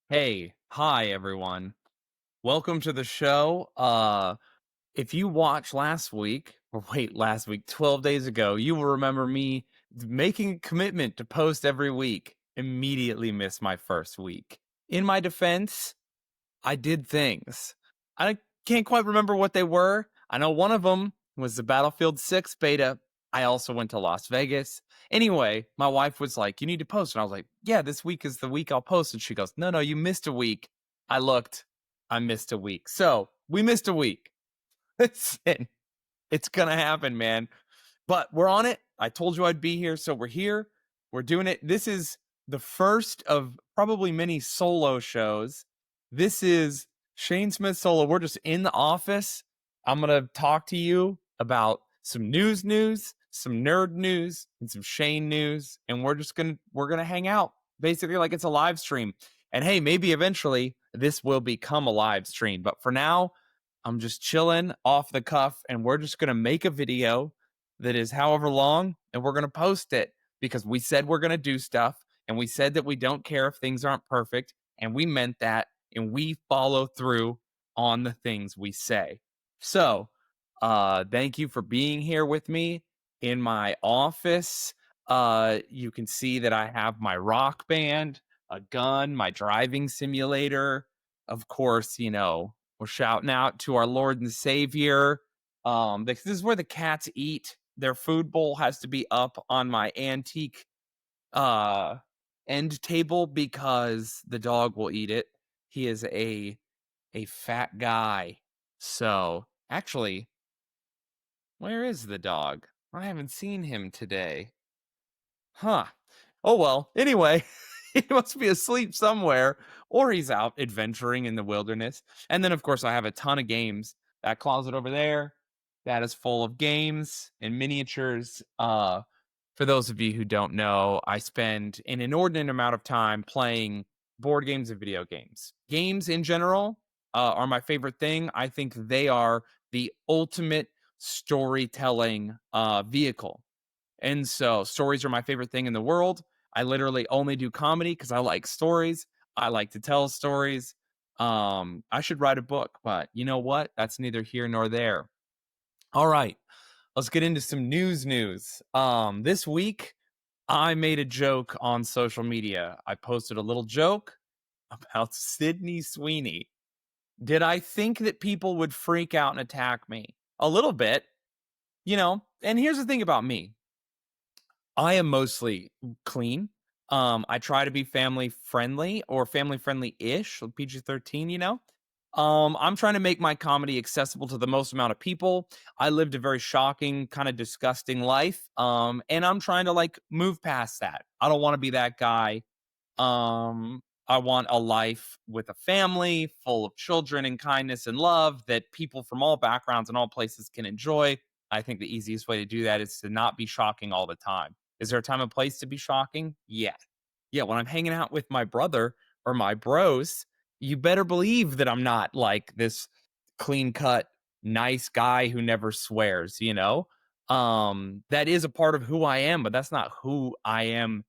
Hi everyone. Welcome to the show. If you watched last week, 12 days ago, you will remember me making a commitment to post every week. Immediately missed my first week. In my defense, I did things. I can't quite remember what they were. I know one of them was the Battlefield 6 beta. I also went to Las Vegas. Anyway, my wife was like, "You need to post." And I was like, "Yeah, this week is the week I'll post." And she goes, "No, you missed a week." I looked, I missed a week. So we missed a week. Listen, it's going to happen, man. But we're on it. I told you I'd be here. So we're here. We're doing it. This is the first of probably many solo shows. This is Shayne Smith solo. We're just in the office. I'm going to talk to you about some news, some nerd news, and some Shayne news. And we're going to hang out basically like it's a live stream. And hey, maybe eventually this will become a live stream. But for now, I'm just chilling off the cuff and we're just going to make a video that is however long, and we're going to post it because we said we're going to do stuff, and we said that we don't care if things aren't perfect, and we meant that, and we follow through on the things we say. So, thank you for being here with me in my office. You can see that I have my rock band, a gun, my driving simulator. Of course, we're shouting out to our Lord and Savior. This is where the cats eat. Their food bowl has to be up on my antique end table because the dog will eat it. He is a fat guy. So, actually, where is the dog? I haven't seen him today. Huh. Oh well. Anyway, he must be asleep somewhere or he's out adventuring in the wilderness. And then of course I have a ton of games. That closet over there, that is full of games and miniatures. For those of you who don't know, I spend an inordinate amount of time playing board games and video games. Games in general are my favorite thing. I think they are the ultimate storytelling vehicle. And so stories are my favorite thing in the world. I literally only do comedy because I like stories. I like to tell stories. I should write a book, but you know what? That's neither here nor there. All right, let's get into some news. This week, I made a joke on social media. I posted a little joke about Sydney Sweeney. Did I think that people would freak out and attack me? A little bit, and here's the thing about me. I am mostly clean. I try to be family friendly or family friendly-ish, PG-13. I'm trying to make my comedy accessible to the most amount of people. I lived a very shocking, kind of disgusting life. And I'm trying to move past that. I don't want to be that guy. I want a life with a family full of children and kindness and love that people from all backgrounds and all places can enjoy. I think the easiest way to do that is to not be shocking all the time. Is there a time and place to be shocking? Yeah. Yeah, when I'm hanging out with my brother or my bros, you better believe that I'm not like this clean-cut, nice guy who never swears. That is a part of who I am, but that's not who I am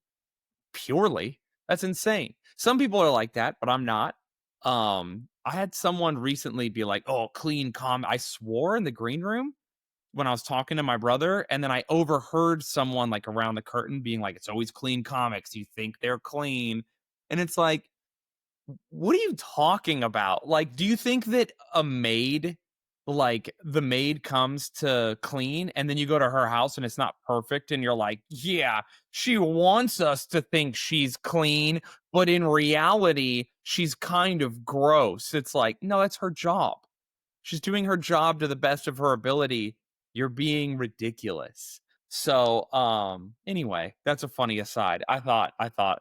purely. That's insane. Some people are like that, but I'm not. I had someone recently be like, "Oh, clean calm." I swore in the green room when I was talking to my brother, and then I overheard someone around the curtain being like, "It's always clean comics. You think they're clean." And it's like, what are you talking about? Do you think that the maid comes to clean and then you go to her house and it's not perfect and you're like, "Yeah, she wants us to think she's clean, but in reality, she's kind of gross." It's like, no, that's her job. She's doing her job to the best of her ability. You're being ridiculous. So, anyway, that's a funny aside. I thought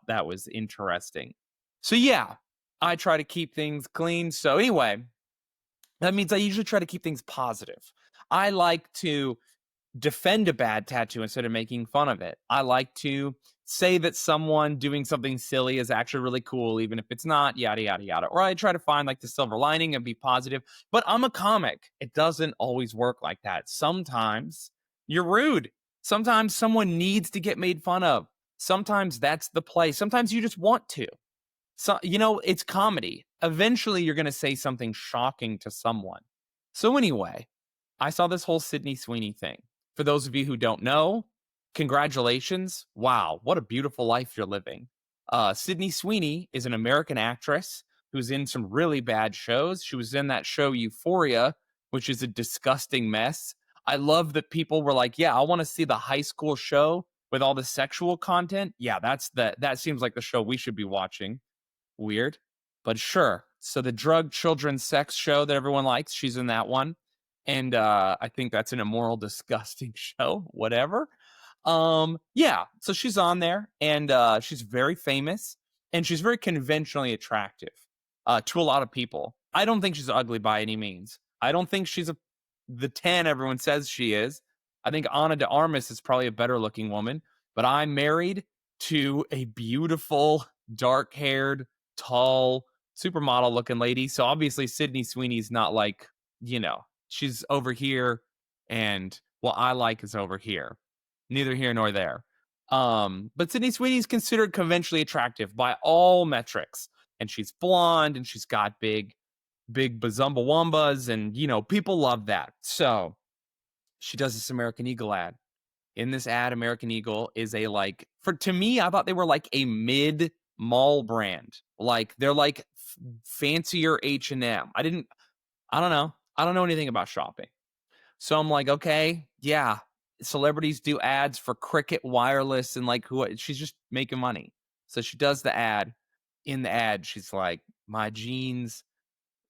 that was interesting. So yeah, I try to keep things clean. So anyway, that means I usually try to keep things positive. I like to defend a bad tattoo instead of making fun of it. I like to say that someone doing something silly is actually really cool, even if it's not, yada, yada, yada. Or I try to find the silver lining and be positive. But I'm a comic. It doesn't always work like that. Sometimes you're rude. Sometimes someone needs to get made fun of. Sometimes that's the play. Sometimes you just want to. So, it's comedy. Eventually, you're going to say something shocking to someone. So, anyway, I saw this whole Sydney Sweeney thing. For those of you who don't know, congratulations. Wow, what a beautiful life you're living. Sydney Sweeney is an American actress who's in some really bad shows. She was in that show Euphoria, which is a disgusting mess. I love that people were like, "Yeah, I want to see the high school show with all the sexual content." Yeah, that seems like the show we should be watching. Weird, but sure. So the drug children sex show that everyone likes, she's in that one. And I think that's an immoral, disgusting show. Whatever. Yeah, so she's on there and she's very famous and she's very conventionally attractive to a lot of people. I don't think she's ugly by any means. I don't think she's the 10 everyone says she is. I think Ana de Armas is probably a better looking woman, but I'm married to a beautiful, dark haired, tall, supermodel looking lady. So obviously Sydney Sweeney's not like, she's over here and what I like is over here. Neither here nor there. But Sydney Sweeney's considered conventionally attractive by all metrics. And she's blonde and she's got big bazumbawumbas, and people love that. So she does this American Eagle ad. In this ad, American Eagle is a to me, I thought they were like a mid mall brand. Like they're like fancier H&M. I don't know. I don't know anything about shopping. So I'm like, okay, yeah, celebrities do ads for Cricket Wireless and she's just making money. So she does the ad. In the ad, she's like, my genes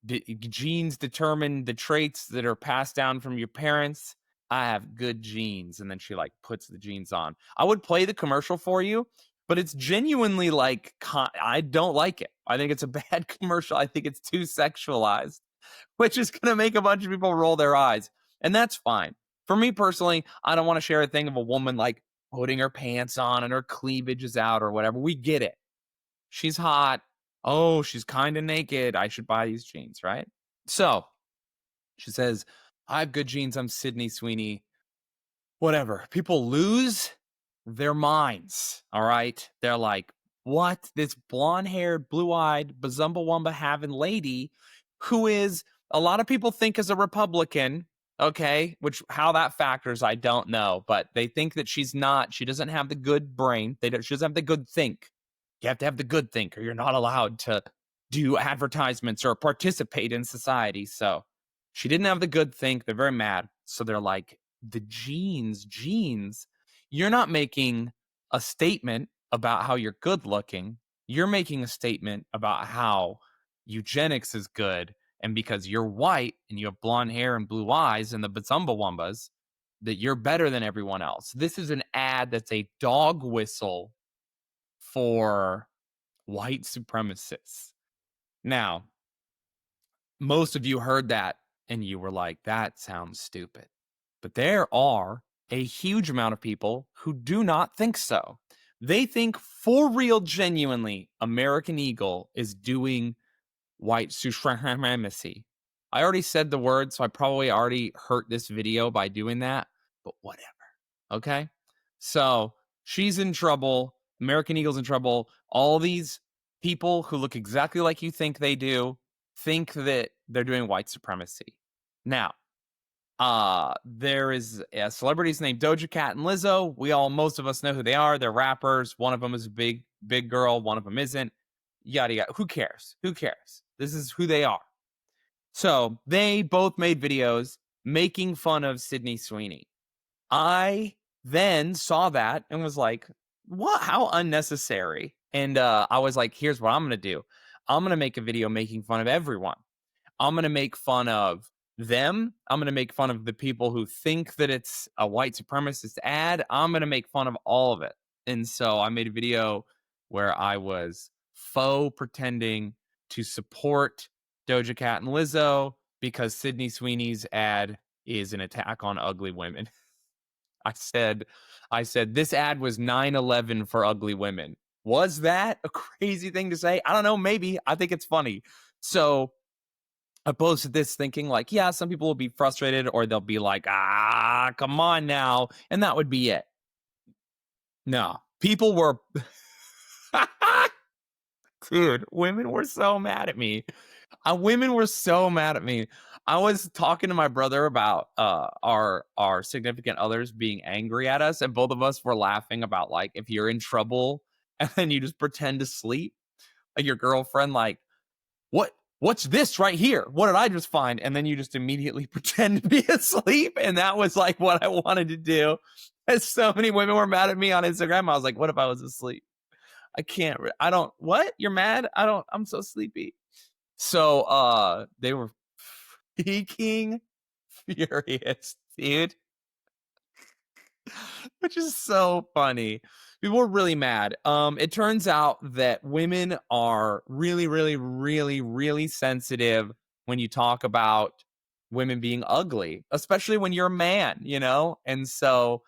determine the traits that are passed down from your parents. I have good genes. And then she puts the jeans on. I would play the commercial for you, but it's genuinely I don't like it. I think it's a bad commercial. I think it's too sexualized, which is going to make a bunch of people roll their eyes. And that's fine. For me personally, I don't want to share a thing of a woman putting her pants on and her cleavage is out or whatever. We get it. She's hot. Oh, she's kind of naked. I should buy these jeans, right? So she says, I have good genes. I'm Sydney Sweeney. Whatever. People lose their minds. All right. They're like, what? This blonde haired, blue eyed, bazumbawumba having lady who is a lot of people think is a Republican. Okay. Which how that factors, I don't know. But they think that she's not. She doesn't have the good brain. She doesn't have the good think. You have to have the good think, or you're not allowed to do advertisements or participate in society. So she didn't have the good think. They're very mad. So they're like, the genes, you're not making a statement about how you're good looking. You're making a statement about how eugenics is good. And because you're white and you have blonde hair and blue eyes and the Bazumbawumbas, that you're better than everyone else. This is an ad that's a dog whistle for white supremacists. Now, most of you heard that and you were like, that sounds stupid. But there are a huge amount of people who do not think so. They think for real, genuinely, American Eagle is doing white supremacy. I already said the word, so I probably already hurt this video by doing that, but whatever. Okay? So she's in trouble. American Eagle's in trouble. All these people who look exactly like you think they do think that they're doing white supremacy. Now, there is celebrities named Doja Cat and Lizzo. Most of us know who they are. They're rappers. One of them is a big girl. One of them isn't. Yada yada. Who cares? Who cares? This is who they are. So they both made videos making fun of Sydney Sweeney. I then saw that and was like, what? How unnecessary. And I was like, here's what I'm going to do. I'm going to make a video making fun of everyone. I'm going to make fun of them. I'm going to make fun of the people who think that it's a white supremacist ad. I'm going to make fun of all of it. And so I made a video where I was faux pretending to support Doja Cat and Lizzo because Sydney Sweeney's ad is an attack on ugly women. I said this ad was 9/11 for ugly women. Was that a crazy thing to say? I don't know. Maybe. I think it's funny. So I posted this thinking yeah, some people will be frustrated or they'll be like, come on now. And that would be it. No, people were Dude, women were so mad at me. Women were so mad at me. I was talking to my brother about our significant others being angry at us, and both of us were laughing about like if you're in trouble and then you just pretend to sleep, like your girlfriend, like what what's this right here? What did I just find? And then you just immediately pretend to be asleep, and that was like what I wanted to do. And so many women were mad at me on Instagram. I was like, what if I was asleep? I can't. I don't. What? You're mad? I don't. I'm so sleepy. So they were freaking furious, dude, which is so funny. People were really mad. It turns out that women are really, really, really, really sensitive when you talk about women being ugly, especially when you're a man, you know? And so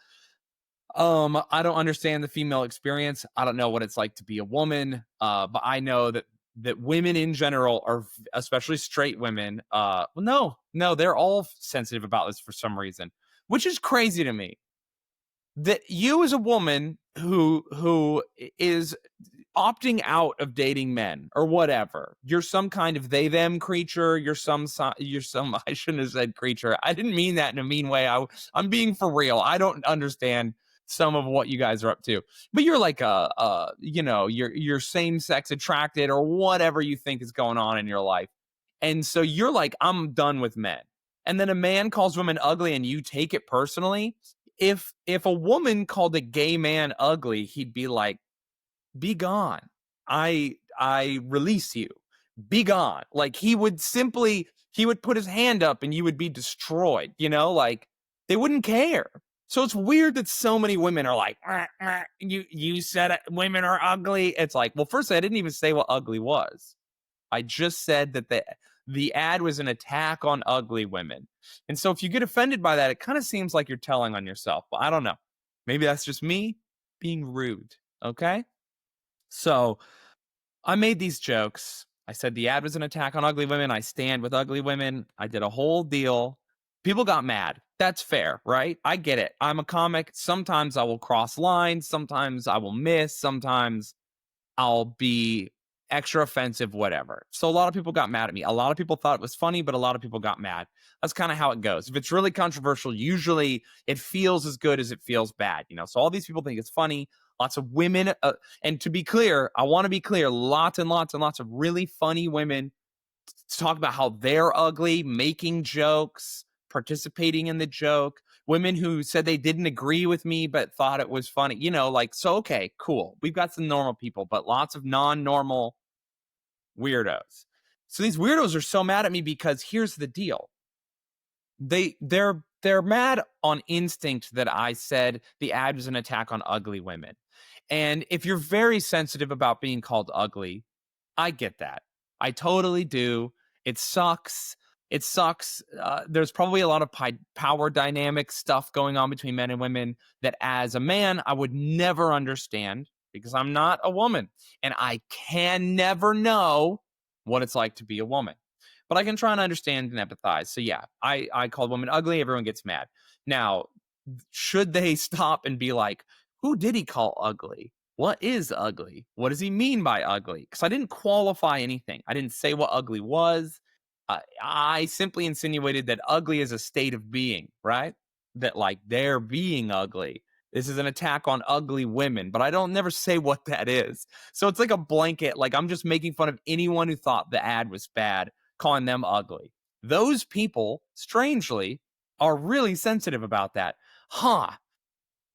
I don't understand the female experience. I don't know what it's like to be a woman. But I know that women in general are, especially straight women. No, they're all sensitive about this for some reason, which is crazy to me. That you as a woman who is opting out of dating men or whatever. You're some kind of they them creature. You're some I shouldn't have said creature. I didn't mean that in a mean way. I'm being for real. I don't understand some of what you guys are up to. But you're like you're same sex attracted or whatever you think is going on in your life. And so you're like I'm done with men. And then a man calls women ugly and you take it personally. If a woman called a gay man ugly, he'd be like be gone. I release you. Be gone. Like he would put his hand up and you would be destroyed, you know? Like they wouldn't care. So it's weird that so many women are like, you said it, women are ugly. It's like, well, first I didn't even say what ugly was. I just said that the ad was an attack on ugly women. And so if you get offended by that, it kind of seems like you're telling on yourself. But I don't know. Maybe that's just me being rude. Okay? So I made these jokes. I said the ad was an attack on ugly women. I stand with ugly women. I did a whole deal. People got mad. That's fair, right? I get it. I'm a comic. Sometimes I will cross lines. Sometimes I will miss. Sometimes I'll be extra offensive, whatever. So a lot of people got mad at me. A lot of people thought it was funny, but a lot of people got mad. That's kind of how it goes. If it's really controversial, usually it feels as good as it feels bad, you know. So all these people think it's funny. Lots of women, and to be clear, I want to be clear, lots and lots and lots of really funny women to talk about how they're ugly, making jokes, participating in the joke. Women who said they didn't agree with me but thought it was funny. You know, like, so okay, cool. We've got some normal people, but lots of non-normal weirdos. So these weirdos are so mad at me because here's the deal. They're mad on instinct that I said the ad was an attack on ugly women. And if you're very sensitive about being called ugly, I get that. I totally do. It sucks. It sucks. There's probably a lot of power dynamic stuff going on between men and women that as a man, I would never understand because I'm not a woman and I can never know what it's like to be a woman. But I can try and understand and empathize. So yeah, I called women ugly. Everyone gets mad. Now, should they stop and be like, who did he call ugly? What is ugly? What does he mean by ugly? Because I didn't qualify anything. I didn't say what ugly was. I simply insinuated that ugly is a state of being, right? That like they're being ugly. This is an attack on ugly women, but I don't never say what that is. So it's like a blanket. Like I'm just making fun of anyone who thought the ad was bad, calling them ugly. Those people, strangely, are really sensitive about that. Huh.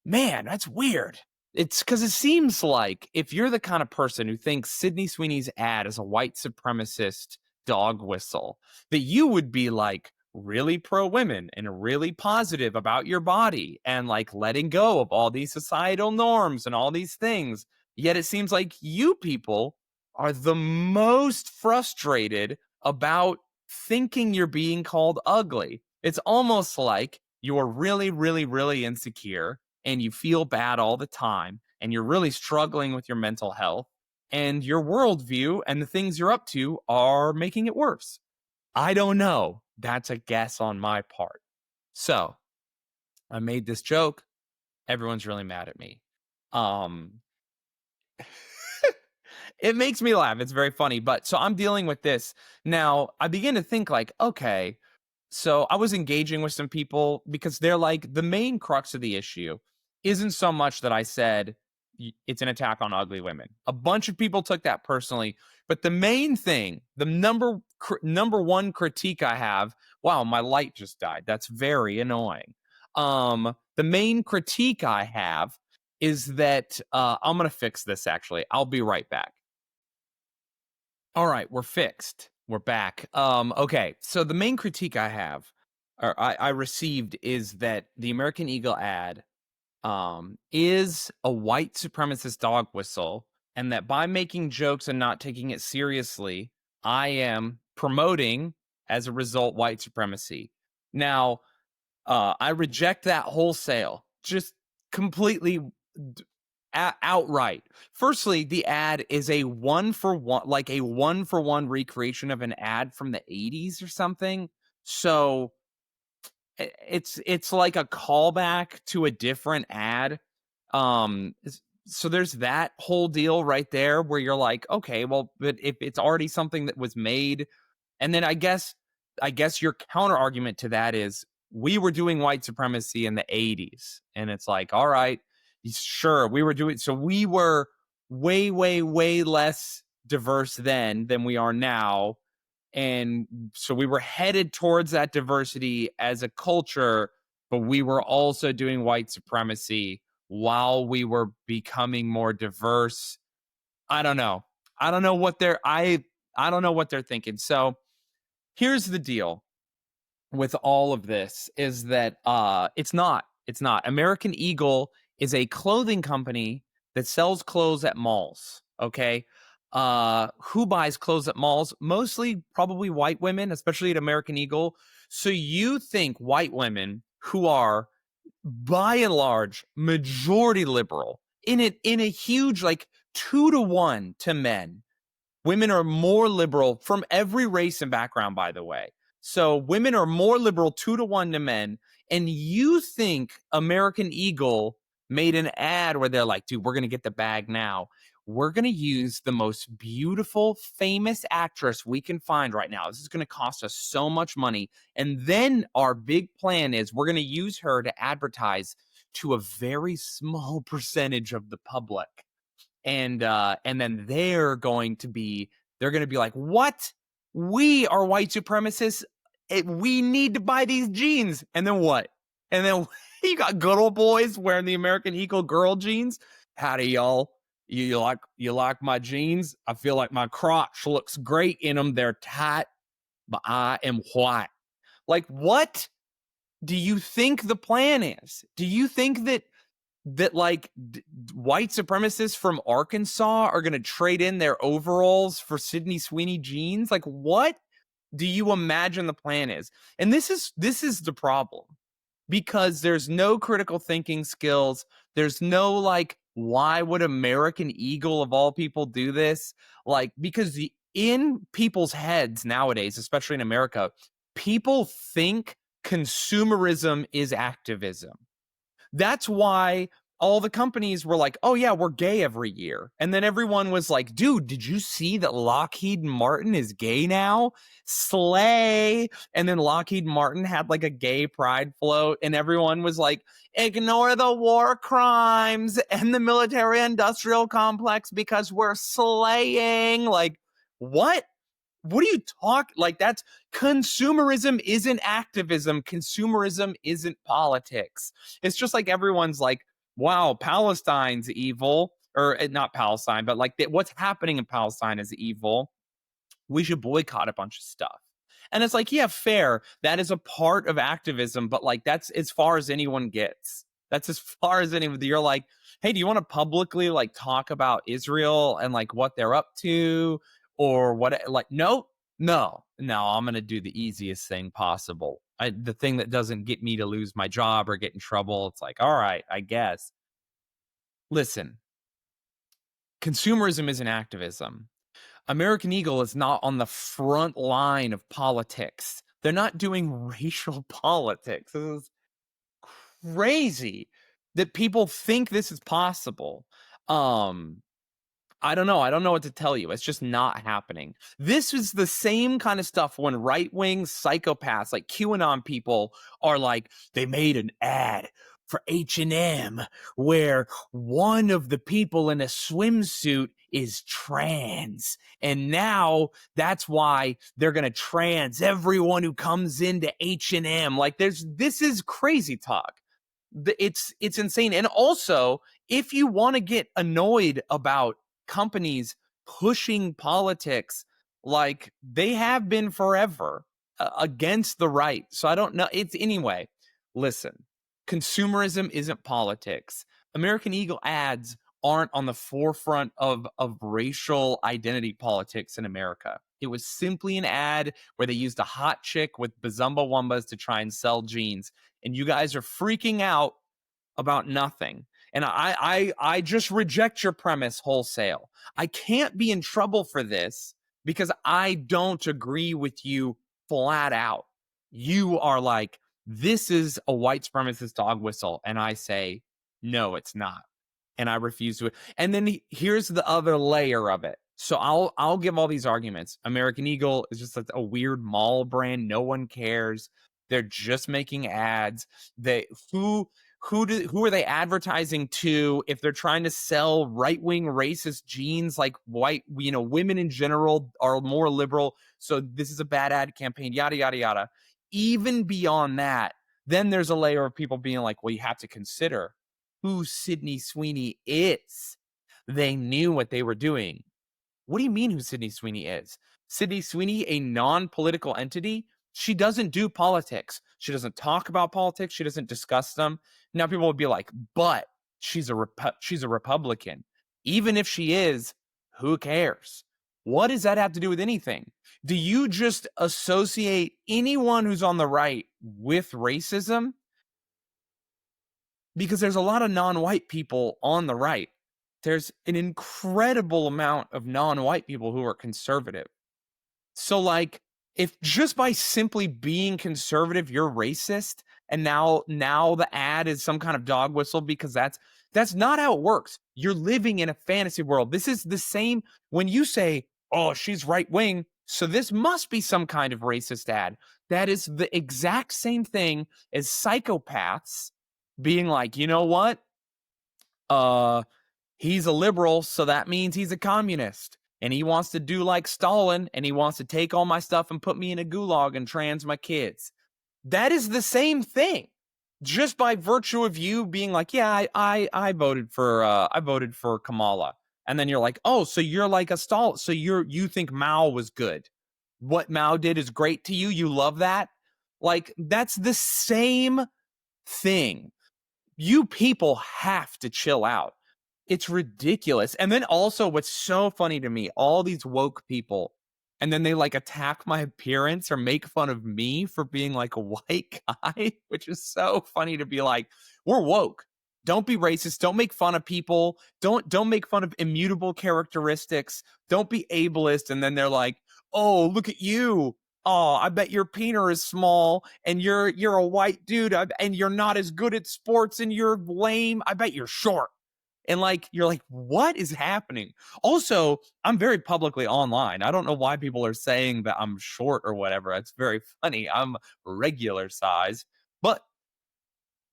Man, that's weird. It's because it seems like if you're the kind of person who thinks Sydney Sweeney's ad is a white supremacist dog whistle, that you would be like really pro women and really positive about your body and like letting go of all these societal norms and all these things. Yet it seems like you people are the most frustrated about thinking you're being called ugly. It's almost like you're really, really, really insecure and you feel bad all the time and you're really struggling with your mental health and your worldview and the things you're up to are making it worse. I don't know. That's a guess on my part. So I made this joke. Everyone's really mad at me. Um, It makes me laugh. It's very funny. But so I'm dealing with this. Now, I begin to think like, okay, so I was engaging with some people because they're like, the main crux of the issue isn't so much that I said it's an attack on ugly women. A bunch of people took that personally, but the main thing, the number one critique I have, wow, my light just died. That's very annoying. The main critique I have is that I'm gonna fix this actually. I'll be right back. All right, we're fixed. We're back. Okay. So the main critique I have, or I received, is that the American Eagle ad is a white supremacist dog whistle, and that by making jokes and not taking it seriously, I am promoting, as a result, white supremacy. Now, I reject that wholesale, just completely outright. Firstly, the ad is a one for one, like a one for one recreation of an ad from the 80s or something. So it's like a callback to a different ad. So there's that whole deal right there where you're like, okay, well, but if it's already something that was made, and then I guess your counter argument to that is we were doing white supremacy in the 80s. And it's like, all right, sure, we were doing, so we were way, way, way less diverse then than we are now. And so we were headed towards that diversity as a culture, but we were also doing white supremacy while we were becoming more diverse. I don't know. I don't know what they're I don't know what they're thinking. So here's the deal with all of this is that it's not American Eagle is a clothing company that sells clothes at malls. Okay. Who buys clothes at malls? Mostly probably white women, especially at American Eagle. So you think white women who are by and large majority liberal in a huge like 2 to 1 to men. Women are more liberal from every race and background, by the way. So women are more liberal 2 to 1 to men. And you think American Eagle made an ad where they're like, dude, we're going to get the bag now. We're going to use the most beautiful, famous actress we can find right now. This is going to cost us so much money. And then our big plan is we're going to use her to advertise to a very small percentage of the public. And then they're going to be like, what? We are white supremacists. We need to buy these jeans. And then what? And then you got good old boys wearing the American Eagle girl jeans. Howdy, y'all. You like my jeans? I feel like my crotch looks great in them. They're tight, but I am white. Like, what do you think the plan is? Do you think that like white supremacists from Arkansas are going to trade in their overalls for Sydney Sweeney jeans? Like, what do you imagine the plan is? And this is the problem, because there's no critical thinking skills. There's no like, why would American Eagle of all people do this? Like, because in people's heads nowadays, especially in America, people think consumerism is activism. That's why all the companies were like, oh yeah, we're gay every year. And then everyone was like, dude, did you see that Lockheed Martin is gay now? Slay. And then Lockheed Martin had like a gay pride float, and everyone was like, ignore the war crimes and the military industrial complex because we're slaying. Like, what? What do you talk like? That's consumerism isn't activism. Consumerism isn't politics. It's just like everyone's like, wow, Palestine's evil, or not Palestine, but like what's happening in Palestine is evil. We should boycott a bunch of stuff. And it's like, yeah, fair. That is a part of activism, but like that's as far as anyone gets. That's as far as anyone. You're like, hey, do you want to publicly like talk about Israel and like what they're up to or what? Like, no, no, no. I'm gonna do the easiest thing possible. The thing that doesn't get me to lose my job or get in trouble. It's like, all right, I guess. Listen, consumerism isn't activism. American Eagle is not on the front line of politics. They're not doing racial politics. This is crazy that people think this is possible. Um, I don't know. I don't know what to tell you. It's just not happening. This is the same kind of stuff when right-wing psychopaths like QAnon people are like, they made an ad for H&M where one of the people in a swimsuit is trans. And now that's why they're going to trans everyone who comes into H&M. Like this is crazy talk. It's insane. And also, if you want to get annoyed about companies pushing politics like they have been forever against the right. So I don't know. It's anyway. Listen, consumerism isn't politics. American Eagle ads aren't on the forefront of racial identity politics in America. It was simply an ad where they used a hot chick with bazumba wumbas to try and sell jeans. And you guys are freaking out about nothing. And I just reject your premise wholesale. I can't be in trouble for this because I don't agree with you flat out. You are like, this is a white supremacist dog whistle. And I say, no, it's not. And I refuse to. And then here's the other layer of it. So I'll give all these arguments. American Eagle is just a weird mall brand. No one cares. They're just making ads. Who are they advertising to if they're trying to sell right-wing racist jeans? Like white, women in general are more liberal, so this is a bad ad campaign, yada yada yada. Even beyond that, then there's a layer of people being like, well, you have to consider who Sydney Sweeney is. They knew what they were doing. What do you mean who Sydney Sweeney is? Sydney Sweeney, a non-political entity? She doesn't do politics. She doesn't talk about politics. She doesn't discuss them. Now people would be like, but she's a Republican. Even if she is, who cares? What does that have to do with anything? Do you just associate anyone who's on the right with racism? Because there's a lot of non-white people on the right. There's an incredible amount of non-white people who are conservative. So like, if just by simply being conservative, you're racist, and now the ad is some kind of dog whistle because that's not how it works. You're living in a fantasy world. This is the same when you say, oh, she's right wing, so this must be some kind of racist ad. That is the exact same thing as psychopaths being like, you know what? He's a liberal, so that means he's a communist. And he wants to do like Stalin, and he wants to take all my stuff and put me in a gulag and trans my kids. That is the same thing. Just by virtue of you being like, yeah, I voted for Kamala. And then you're like, oh, so you're like a Stalin. So you think Mao was good. What Mao did is great to you. You love that. Like, that's the same thing. You people have to chill out. It's ridiculous. And then also what's so funny to me, all these woke people, and then they like attack my appearance or make fun of me for being like a white guy, which is so funny to be like, we're woke. Don't be racist. Don't make fun of people. Don't make fun of immutable characteristics. Don't be ableist. And then they're like, oh, look at you. Oh, I bet your peener is small and you're a white dude and you're not as good at sports and you're lame. I bet you're short. And like, you're like, what is happening? Also, I'm very publicly online. I don't know why people are saying that I'm short or whatever. It's very funny. I'm regular size. But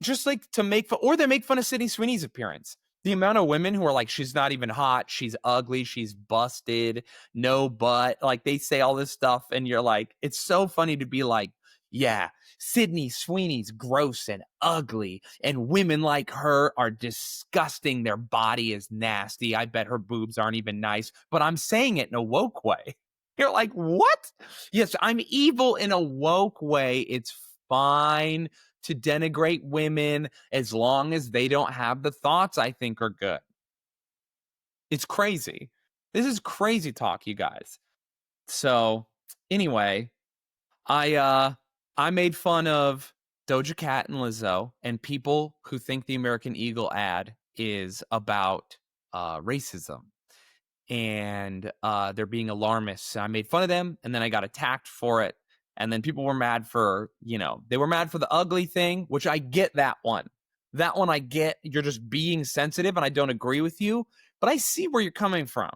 just like to make fun, or they make fun of Sydney Sweeney's appearance. The amount of women who are like, she's not even hot, she's ugly, she's busted, no butt. Like they say all this stuff, and you're like, it's so funny to be like, yeah, Sydney Sweeney's gross and ugly, and women like her are disgusting. Their body is nasty. I bet her boobs aren't even nice, but I'm saying it in a woke way. You're like, what? Yes, I'm evil in a woke way. It's fine to denigrate women as long as they don't have the thoughts I think are good. It's crazy. This is crazy talk, you guys. So anyway, I made fun of Doja Cat and Lizzo and people who think the American Eagle ad is about racism. And they're being alarmists. I made fun of them, and then I got attacked for it. And then people were mad for, they were mad for the ugly thing, which I get that one. That one I get. You're just being sensitive, and I don't agree with you. but I see where you're coming from.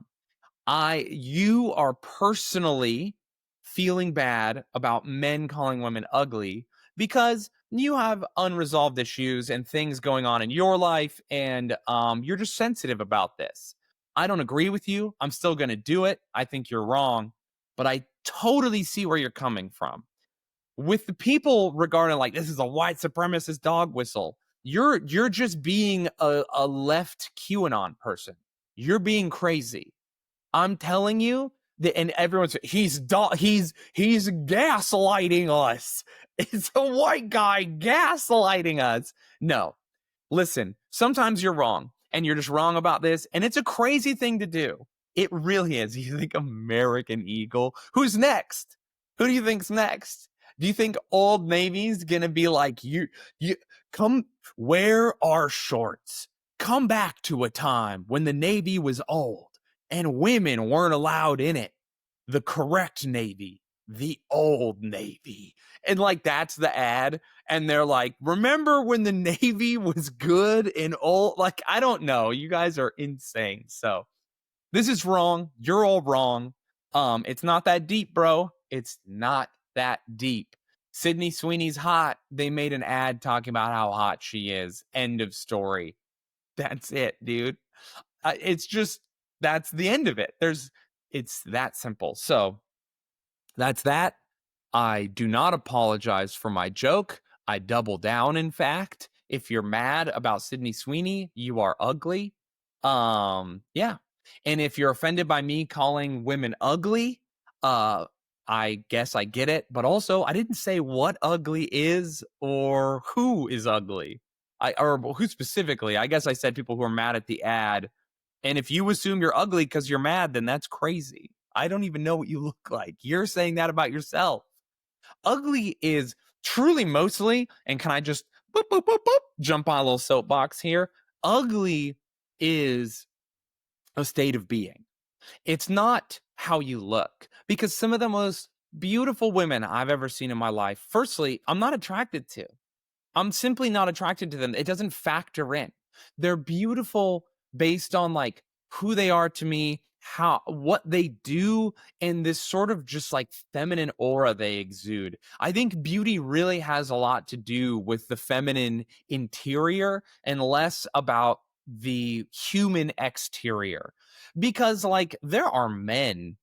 You are personally feeling bad about men calling women ugly because you have unresolved issues and things going on in your life, and you're just sensitive about this. I don't agree with you. I'm still going to do it. I think you're wrong, but I totally see where you're coming from. With the people regarding like this is a white supremacist dog whistle, you're just being a left QAnon person. You're being crazy. I'm telling you that, and everyone's he's gaslighting us. It's a white guy gaslighting us. No, listen. Sometimes you're wrong, and you're just wrong about this, and it's a crazy thing to do. It really is. You think American Eagle? Who's next? Who do you think's next? Do you think Old Navy's gonna be like You come wear our shorts. Come back to a time when the Navy was old and women weren't allowed in it. The correct Navy, the old Navy. And like that's the ad. And they're like, remember when the Navy was good and old? Like, I don't know. You guys are insane. So this is wrong. You're all wrong. It's not that deep, bro. It's not that deep. Sydney Sweeney's hot. They made an ad talking about how hot she is. End of story. That's it, dude. It's just that's the end of it. It's that simple. So that's that. I do not apologize for my joke. I double down, in fact. If you're mad about Sydney Sweeney, you are ugly. Yeah. And if you're offended by me calling women ugly, I guess I get it. But also, I didn't say what ugly is or who is ugly. Or who specifically. I guess I said people who are mad at the ad. And if you assume you're ugly because you're mad, then that's crazy. I don't even know what you look like. You're saying that about yourself. Ugly is truly mostly, and can I just boop, boop, boop, boop, jump on a little soapbox here? Ugly is a state of being. It's not how you look, because some of the most beautiful women I've ever seen in my life, firstly, I'm not attracted to. I'm simply not attracted to them. It doesn't factor in. They're beautiful based on like who they are to me, what they do, and this sort of just like feminine aura they exude. I think beauty really has a lot to do with the feminine interior and less about the human exterior. Because like there are men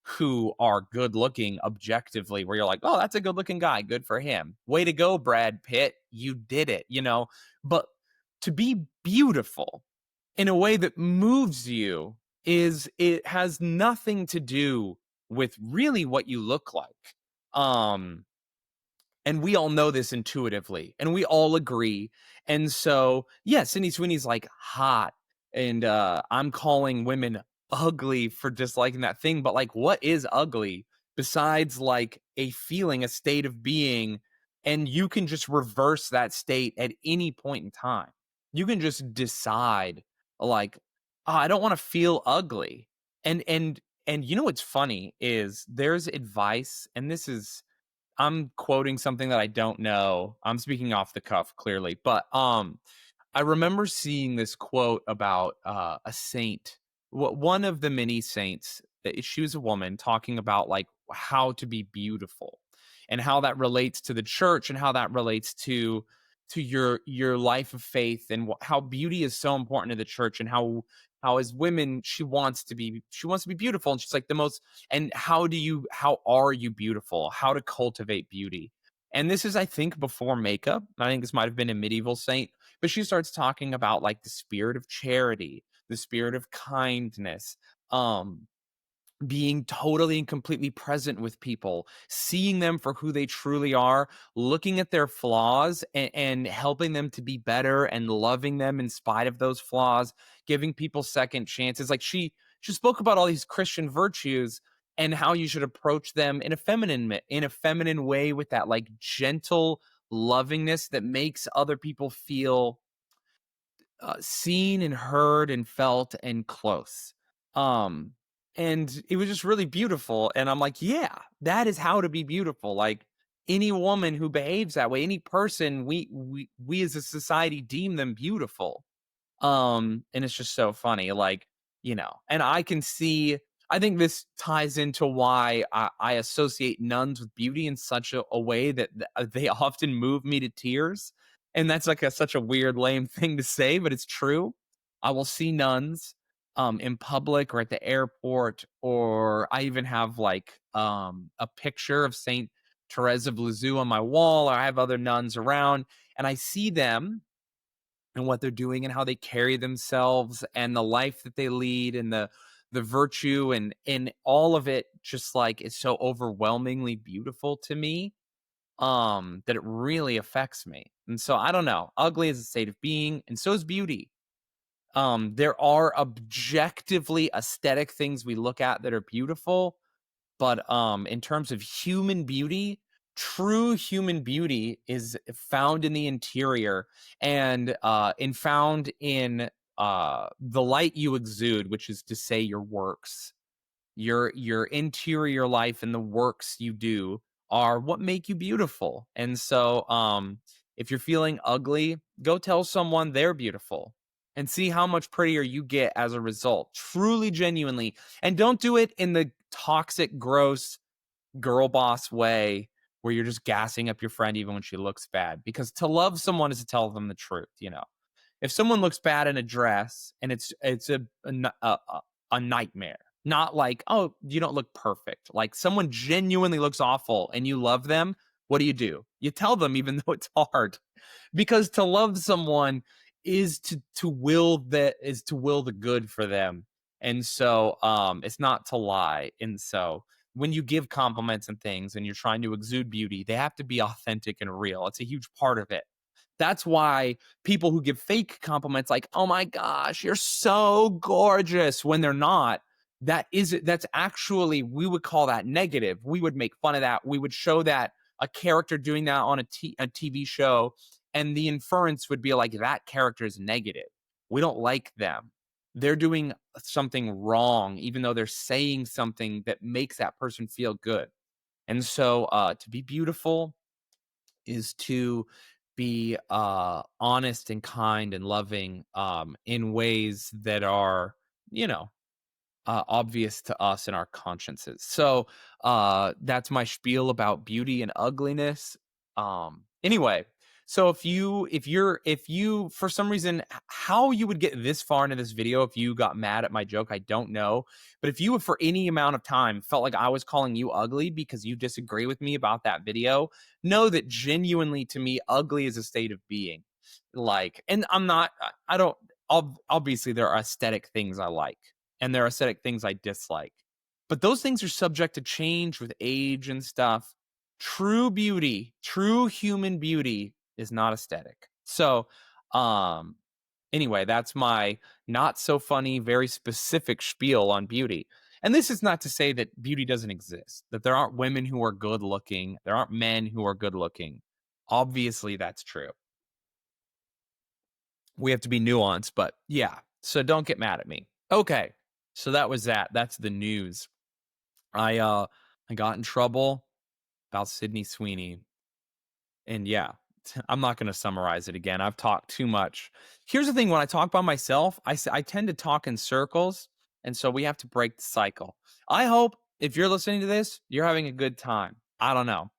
who are good looking objectively, where you're like, oh, that's a good looking guy. Good for him. Way to go, Brad Pitt. You did it, you know? But to be beautiful in a way that moves you it has nothing to do with really what you look like. Um, and we all know this intuitively, and we all agree. And so, yeah, Sydney Sweeney's like hot, and I'm calling women ugly for disliking that thing. But like, what is ugly besides like a feeling, a state of being? And you can just reverse that state at any point in time. You can just decide, like, oh, I don't want to feel ugly. And you know what's funny is there's advice, and this is I'm quoting something that I don't know. I'm speaking off the cuff, clearly, but I remember seeing this quote about a saint, one of the many saints. She was a woman talking about like how to be beautiful, and how that relates to the church, and how that relates to your life of faith, and how beauty is so important to the church, and how as women she wants to be beautiful, and she's like the most. And how are you beautiful, how to cultivate beauty. And this is, I think, before makeup. I think this might have been a medieval saint, but she starts talking about like the spirit of charity, the spirit of kindness, being totally and completely present with people, seeing them for who they truly are, looking at their flaws, and helping them to be better, and loving them in spite of those flaws, giving people second chances. Like she spoke about all these Christian virtues and how you should approach them in a feminine way, with that like gentle lovingness that makes other people feel seen and heard and felt and close. Um, and it was just really beautiful. And I'm like, yeah, that is how to be beautiful. Like any woman who behaves that way, any person, we as a society deem them beautiful. And it's just so funny. Like and I can see. I think this ties into why I associate nuns with beauty in such a way that they often move me to tears. And that's like such a weird, lame thing to say, but it's true. I will see nuns in public or at the airport, or I even have like a picture of Saint Therese of Lisieux on my wall, or I have other nuns around, and I see them and what they're doing and how they carry themselves and the life that they lead and the virtue and all of it just like is so overwhelmingly beautiful to me that it really affects me. And so I don't know. Ugly is a state of being, and so is beauty. There are objectively aesthetic things we look at that are beautiful, but in terms of human beauty, true human beauty is found in the interior and found in the light you exude, which is to say your works. Your interior life and the works you do are what make you beautiful. And so if you're feeling ugly, go tell someone they're beautiful and see how much prettier you get as a result, truly, genuinely. And don't do it in the toxic, gross girl boss way where you're just gassing up your friend even when she looks bad, because to love someone is to tell them the truth. If someone looks bad in a dress and it's a nightmare, not like, oh, you don't look perfect, like someone genuinely looks awful and you love them, what do? You tell them even though it's hard, because to love someone is to will the good for them. And so it's not to lie. And so when you give compliments and things and you're trying to exude beauty, they have to be authentic and real. It's a huge part of it. That's why people who give fake compliments like, oh my gosh, you're so gorgeous, when they're not, that's actually, we would call that negative. We would make fun of that. We would show that a character doing that on a TV show, and the inference would be like, that character is negative. We don't like them. They're doing something wrong, even though they're saying something that makes that person feel good. And so to be beautiful is to be honest and kind and loving in ways that are, you know, obvious to us in our consciences. So that's my spiel about beauty and ugliness. Anyway, so if you for some reason, how you would get this far into this video if you got mad at my joke, I don't know. But if you for any amount of time felt like I was calling you ugly because you disagree with me about that video, know that genuinely to me, ugly is a state of being. Like, and I'm not, I don't, obviously there are aesthetic things I like and there are aesthetic things I dislike. But those things are subject to change with age and stuff. True beauty, true human beauty is not aesthetic. So, um, anyway, that's my not so funny, very specific spiel on beauty. And this is not to say that beauty doesn't exist, that there aren't women who are good looking, there aren't men who are good looking. Obviously, that's true. We have to be nuanced, but yeah. So don't get mad at me. Okay. So that was that. That's the news. I got in trouble about Sydney Sweeney. And yeah, I'm not going to summarize it again. I've talked too much. Here's the thing, when I talk by myself, I tend to talk in circles, and so we have to break the cycle. I hope if you're listening to this, you're having a good time. I don't know.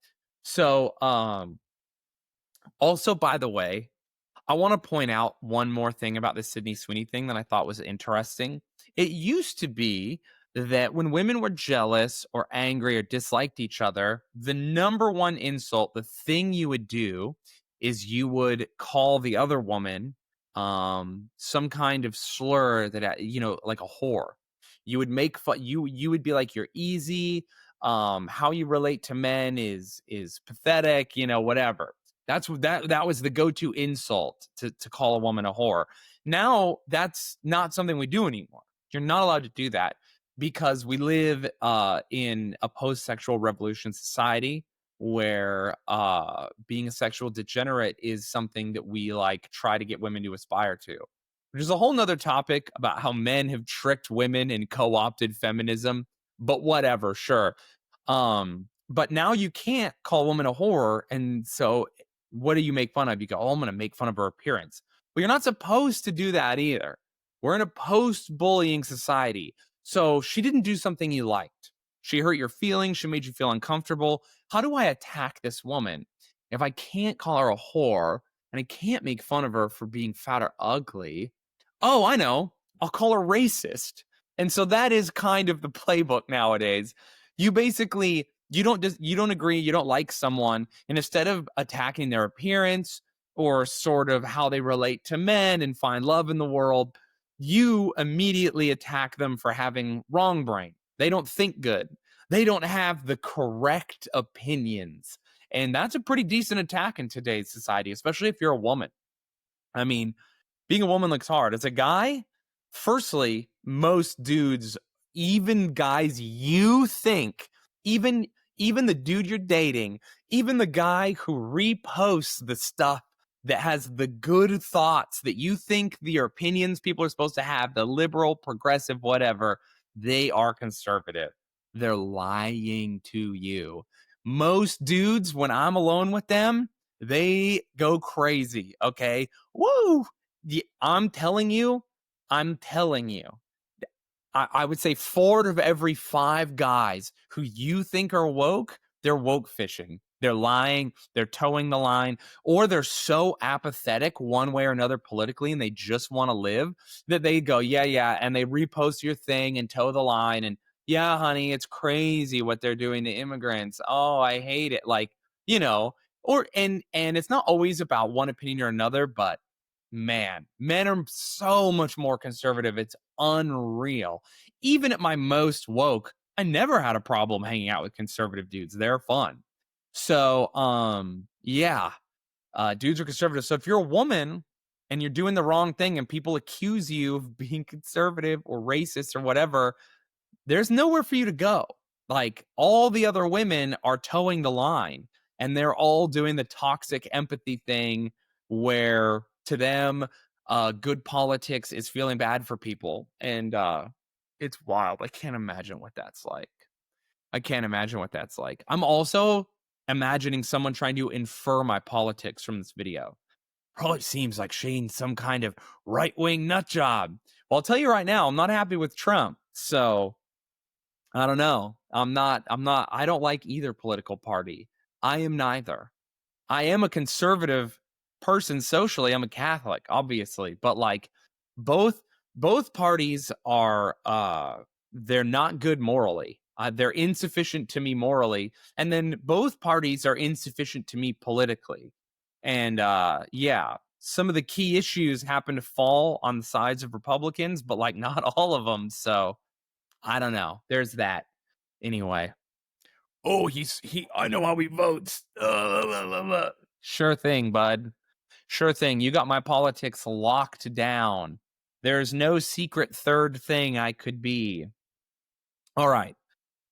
So, also, by the way, I want to point out one more thing about the Sydney Sweeney thing that I thought was interesting. It used to be that when women were jealous or angry or disliked each other, the number one insult, the thing you would do is you would call the other woman some kind of slur that like a whore. You would make fun, you would be like, you're easy, how you relate to men is pathetic, whatever. That was the go-to insult to call a woman a whore. Now that's not something we do anymore. You're not allowed to do that because we live in a post-sexual revolution society where being a sexual degenerate is something that we like try to get women to aspire to. Which is a whole nother topic about how men have tricked women and co-opted feminism, but whatever, sure. But now you can't call a woman a whore, and so what do you make fun of? You go, oh, I'm going to make fun of her appearance. Well, you're not supposed to do that either. We're in a post-bullying society. So she didn't do something you liked. She hurt your feelings. She made you feel uncomfortable. How do I attack this woman if I can't call her a whore and I can't make fun of her for being fat or ugly? Oh, I know. I'll call her racist. And so that is kind of the playbook nowadays. You basically you don't agree, you don't like someone, and instead of attacking their appearance or sort of how they relate to men and find love in the world, you immediately attack them for having wrong brain. They don't think good. They don't have the correct opinions. And that's a pretty decent attack in today's society, especially if you're a woman. I mean, being a woman looks hard. As a guy, firstly, most dudes, even guys you think, even even the dude you're dating, even the guy who reposts the stuff that has the good thoughts that you think the opinions people are supposed to have, the liberal, progressive, whatever, they are conservative. They're lying to you. Most dudes, when I'm alone with them, they go crazy. Okay. Woo! I'm telling you, I'm telling you, I would say 4 of every 5 guys who you think are woke, they're woke fishing. They're lying, they're towing the line, or they're so apathetic one way or another politically and they just want to live that they go, yeah, yeah, and they repost your thing and toe the line. And yeah, honey, it's crazy what they're doing to immigrants. Oh, I hate it. Like, you know, or and it's not always about one opinion or another, but man, men are so much more conservative. It's unreal. Even at my most woke, I never had a problem hanging out with conservative dudes. They're fun. So, yeah, dudes are conservative. So if you're a woman and you're doing the wrong thing and people accuse you of being conservative or racist or whatever, there's nowhere for you to go. Like all the other women are towing the line and they're all doing the toxic empathy thing where to them, good politics is feeling bad for people. And it's wild. I can't imagine what that's like. I can't imagine what that's like. I'm also imagining someone trying to infer my politics from this video. Probably seems like Shayne's some kind of right wing nut job. Well, I'll tell you right now, I'm not happy with Trump. So I don't know. I don't like either political party. I am neither. I am a conservative person socially. I'm a Catholic, obviously, but like both both parties are they're not good morally. They're insufficient to me morally, and then both parties are insufficient to me politically. And yeah, some of the key issues happen to fall on the sides of Republicans, but like not all of them. So I don't know. There's that. Anyway. Oh, he. I know how he votes. Sure thing, bud. Sure thing. You got my politics locked down. There's no secret third thing I could be. All right.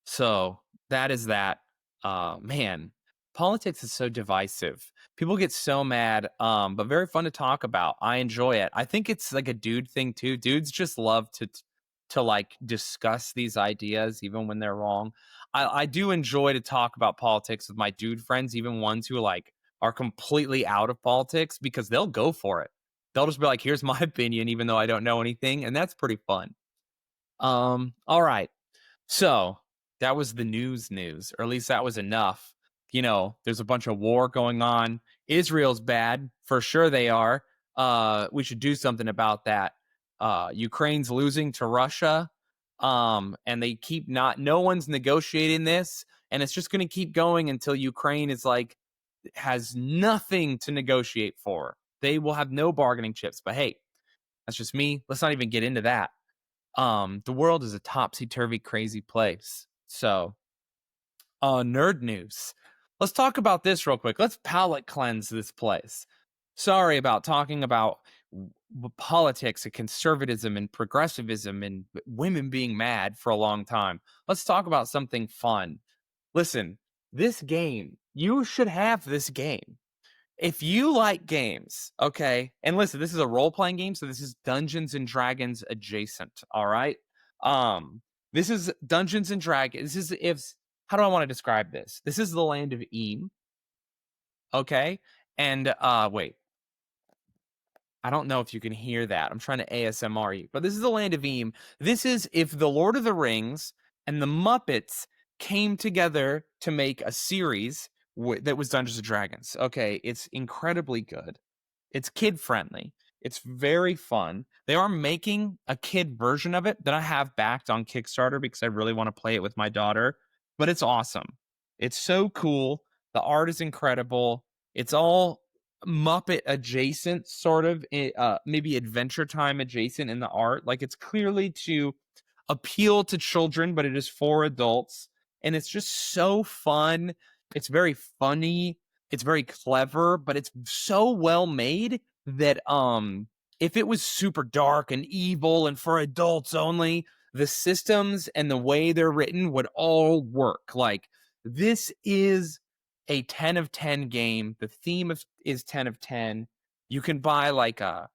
So that is that. Man, politics is so divisive. People get so mad, but very fun to talk about. I enjoy it. I think it's like a dude thing too. Dudes just love to like discuss these ideas, even when they're wrong. I do enjoy to talk about politics with my dude friends, even ones who like are completely out of politics, because they'll go for it. They'll just be like, "Here's my opinion," even though I don't know anything, and that's pretty fun. All right. So that was the news, or at least that was enough. You know, there's a bunch of war going on. Israel's bad, for sure they are. We should do something about that. Ukraine's losing to Russia. And they keep not no one's negotiating this, and it's just gonna keep going until Ukraine is like has nothing to negotiate for. They will have no bargaining chips. But hey, that's just me. Let's not even get into that. The world is a topsy-turvy crazy place. So nerd news, let's talk about this real quick. Let's palate cleanse this place. Sorry about talking about politics and conservatism and progressivism and women being mad for a long time. Let's talk about something fun. Listen, this game, you should have this game if you like games, okay, and listen, this is a role-playing game, so this is Dungeons and Dragons adjacent, all right? This is Dungeons and Dragons. This is if how do I want to describe this? This is the land of Eam, okay? And wait. I don't know if you can hear that. I'm trying to ASMR you, but this is the land of Eam. This is if the Lord of the Rings and the Muppets came together to make a series that was Dungeons and Dragons. Okay, it's incredibly good. It's kid friendly. It's very fun. They are making a kid version of it that I have backed on Kickstarter because I really want to play it with my daughter, but it's awesome. It's so cool. The art is incredible. It's all Muppet adjacent, sort of, maybe Adventure Time adjacent in the art. Like it's clearly to appeal to children, but it is for adults. And it's just so fun. It's very funny. It's very clever, but it's so well made that if it was super dark and evil and for adults only, the systems and the way they're written would all work. Like this is a 10 of 10 game. The theme is 10 of 10. You can buy like a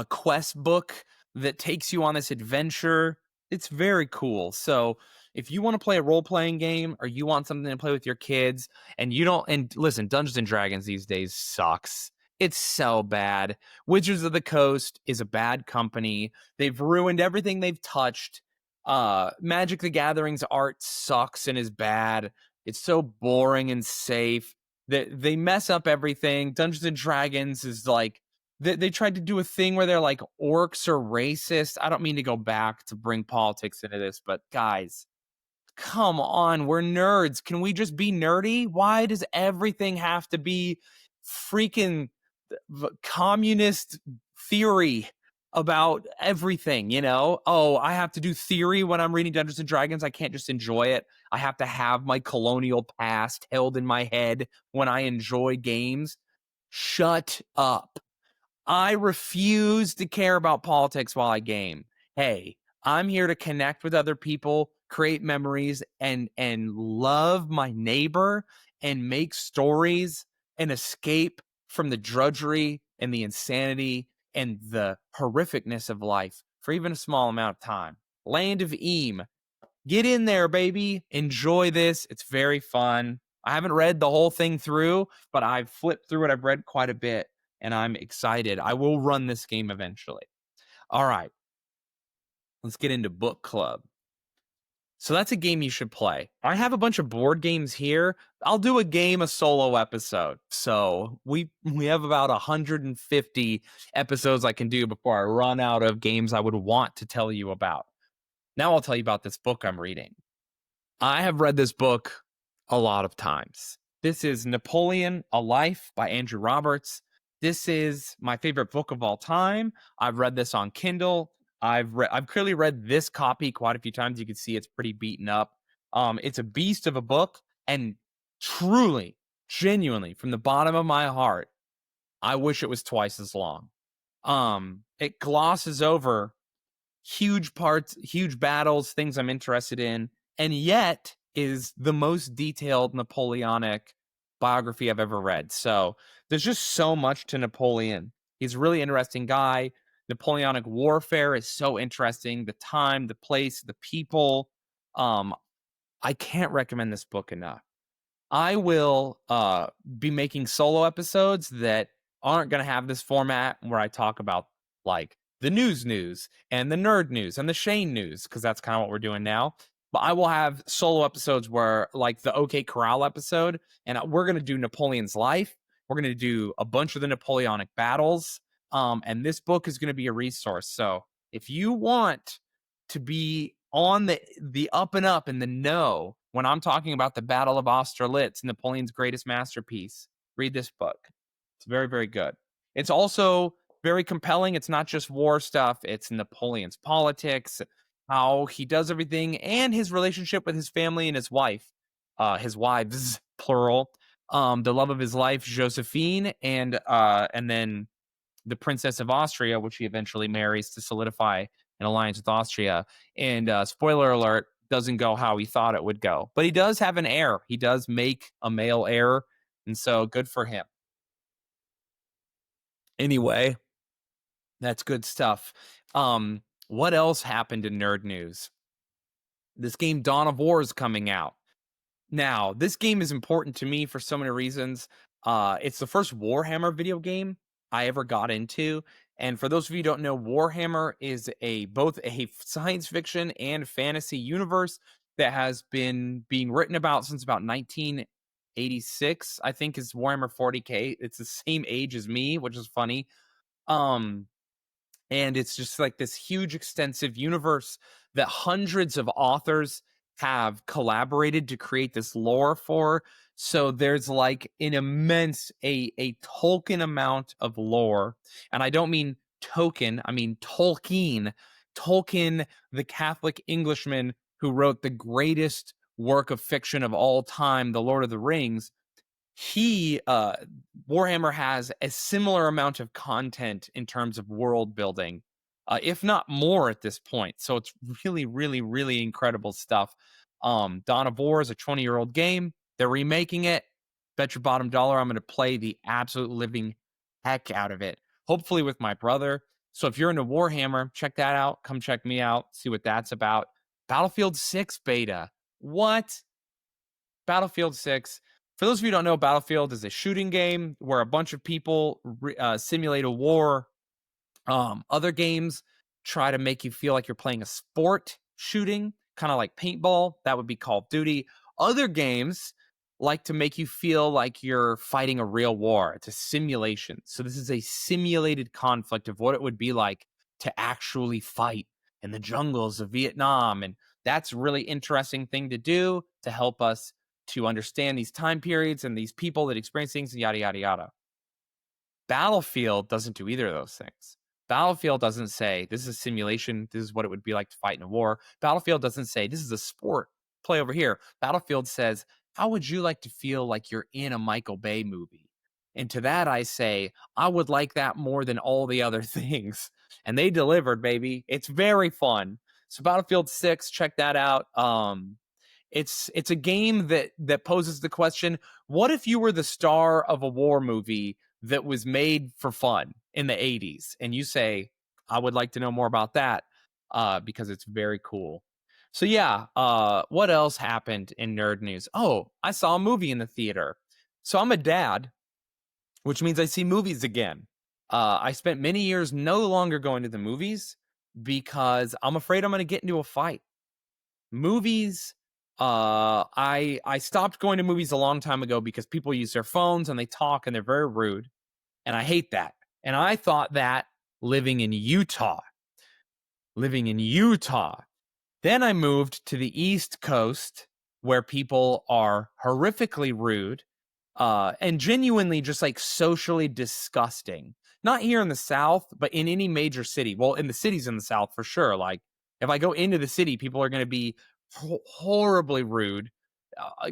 quest book that takes you on this adventure. It's very cool. So if you want to play a role-playing game or you want something to play with your kids and you don't, and listen, Dungeons and Dragons these days sucks. It's so bad. Wizards of the Coast is a bad company. They've ruined everything they've touched. Magic the Gathering's art sucks and is bad. It's so boring and safe. They mess up everything. Dungeons and Dragons is like they tried to do a thing where they're like orcs are racist. I don't mean to go back to bring politics into this, but guys, come on, we're nerds. Can we just be nerdy? Why does everything have to be freaking communist theory about everything, you know? Oh, I have to do theory when I'm reading Dungeons and Dragons. I can't just enjoy it. I have to have my colonial past held in my head when I enjoy games. Shut up. I refuse to care about politics while I game. Hey, I'm here to connect with other people, create memories, and love my neighbor and make stories and escape from the drudgery and the insanity and the horrificness of life for even a small amount of time. Land of Eam. Get in there, baby. Enjoy this. It's very fun. I haven't read the whole thing through, but I've flipped through it. I've read quite a bit and I'm excited. I will run this game eventually. All right, let's get into book club. So that's a game you should play. I have a bunch of board games here. I'll do a solo episode. So we have about 150 episodes I can do before I run out of games I would want to tell you about. Now I'll tell you about this book I'm reading. I have read this book a lot of times. This is Napoleon: A Life by Andrew Roberts. This is my favorite book of all time. I've read this on Kindle. I've clearly read this copy quite a few times. You can see it's pretty beaten up. It's a beast of a book, and truly, genuinely, from the bottom of my heart, I wish it was twice as long. It glosses over huge parts, huge battles, things I'm interested in, and yet is the most detailed Napoleonic biography I've ever read. So there's just so much to Napoleon. He's a really interesting guy. Napoleonic warfare is so interesting. The time, the place, the people. I can't recommend this book enough. I will be making solo episodes that aren't going to have this format where I talk about like the news and the nerd news and the Shayne news, because that's kind of what we're doing now. But I will have solo episodes where like the OK Corral episode, and we're going to do Napoleon's life. We're going to do a bunch of the Napoleonic battles. And this book is going to be a resource. So if you want to be on the up and up in the know when I'm talking about the Battle of Austerlitz, Napoleon's greatest masterpiece, read this book. It's very, very good. It's also very compelling. It's not just war stuff. It's Napoleon's politics, how he does everything, and his relationship with his family and his wife, his wives, plural, the love of his life, Josephine, and then the Princess of Austria, which he eventually marries to solidify an alliance with Austria. And spoiler alert, doesn't go how he thought it would go. But he does have an heir. He does make a male heir. And so good for him. Anyway, that's good stuff. What else happened in nerd news? This game Dawn of War is coming out. Now, this game is important to me for so many reasons. It's the first Warhammer video game. I ever got into. And for those of you who don't know, Warhammer is a both a science fiction and fantasy universe that has been being written about since about 1986. I think is Warhammer 40K. It's the same age as me, which is funny. Um, and it's just like this huge extensive universe that hundreds of authors have collaborated to create this lore for. So there's like an immense a Tolkien amount of lore, and I don't mean token, I mean Tolkien, the Catholic Englishman who wrote the greatest work of fiction of all time, The Lord of the Rings. He Warhammer has a similar amount of content in terms of world building, if not more at this point. So it's really, really, really incredible stuff. Dawn of War is a 20-year-old game. They're remaking it. Bet your bottom dollar I'm going to play the absolute living heck out of it. Hopefully with my brother. So if you're into Warhammer, check that out. Come check me out. See what that's about. Battlefield 6 beta. What? Battlefield 6. For those of you who don't know, Battlefield is a shooting game where a bunch of people simulate a war. Other games try to make you feel like you're playing a sport shooting, kind of like paintball. That would be Call of Duty. Other games like to make you feel like you're fighting a real war. It's a simulation. So this is a simulated conflict of what it would be like to actually fight in the jungles of Vietnam. And that's a really interesting thing to do to help us to understand these time periods and these people that experience things and yada, yada, yada. Battlefield doesn't do either of those things. Battlefield doesn't say this is a simulation. This is what it would be like to fight in a war. Battlefield doesn't say this is a sport. Play over here. Battlefield says, how would you like to feel like you're in a Michael Bay movie? And to that, I say, I would like that more than all the other things. And they delivered, baby. It's very fun. So Battlefield 6, check that out. It's a game that poses the question, what if you were the star of a war movie that was made for fun in the 80s? And you say, I would like to know more about that because it's very cool. So yeah, what else happened in nerd news? Oh, I saw a movie in the theater. So I'm a dad, which means I see movies again. I spent many years no longer going to the movies because I'm afraid I'm going to get into a fight. Movies, I stopped going to movies a long time ago because people use their phones and they talk and they're very rude, and I hate that. And I thought that living in Utah. Then I moved to the East Coast where people are horrifically rude and genuinely just like socially disgusting. Not here in the South, but in any major city. Well, in the cities in the South for sure. Like if I go into the city, people are going to be horribly rude,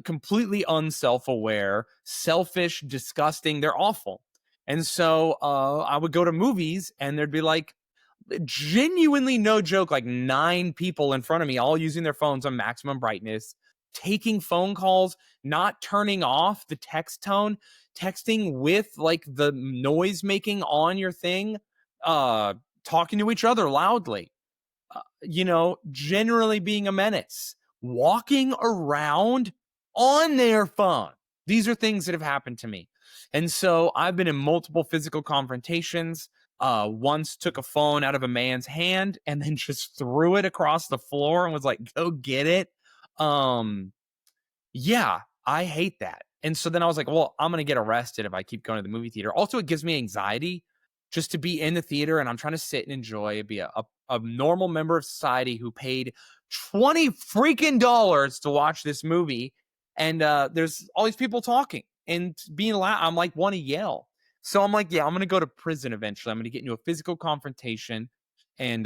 completely unself-aware, selfish, disgusting. They're awful. And so I would go to movies and there'd be like genuinely no joke, like 9 people in front of me, all using their phones on maximum brightness, taking phone calls, not turning off the text tone, texting with like the noise making on your thing, talking to each other loudly, generally being a menace, walking around on their phone. These are things that have happened to me. And so I've been in multiple physical confrontations. Once took a phone out of a man's hand and then just threw it across the floor and was like, go get it. Yeah, I hate that. And so then I was like, well, I'm going to get arrested if I keep going to the movie theater. Also, it gives me anxiety just to be in the theater and I'm trying to sit and enjoy, be a normal member of society who paid $20 freaking dollars to watch this movie. And there's all these people talking and being loud. I'm like, want to yell. So I'm like, yeah, I'm going to go to prison eventually. I'm going to get into a physical confrontation and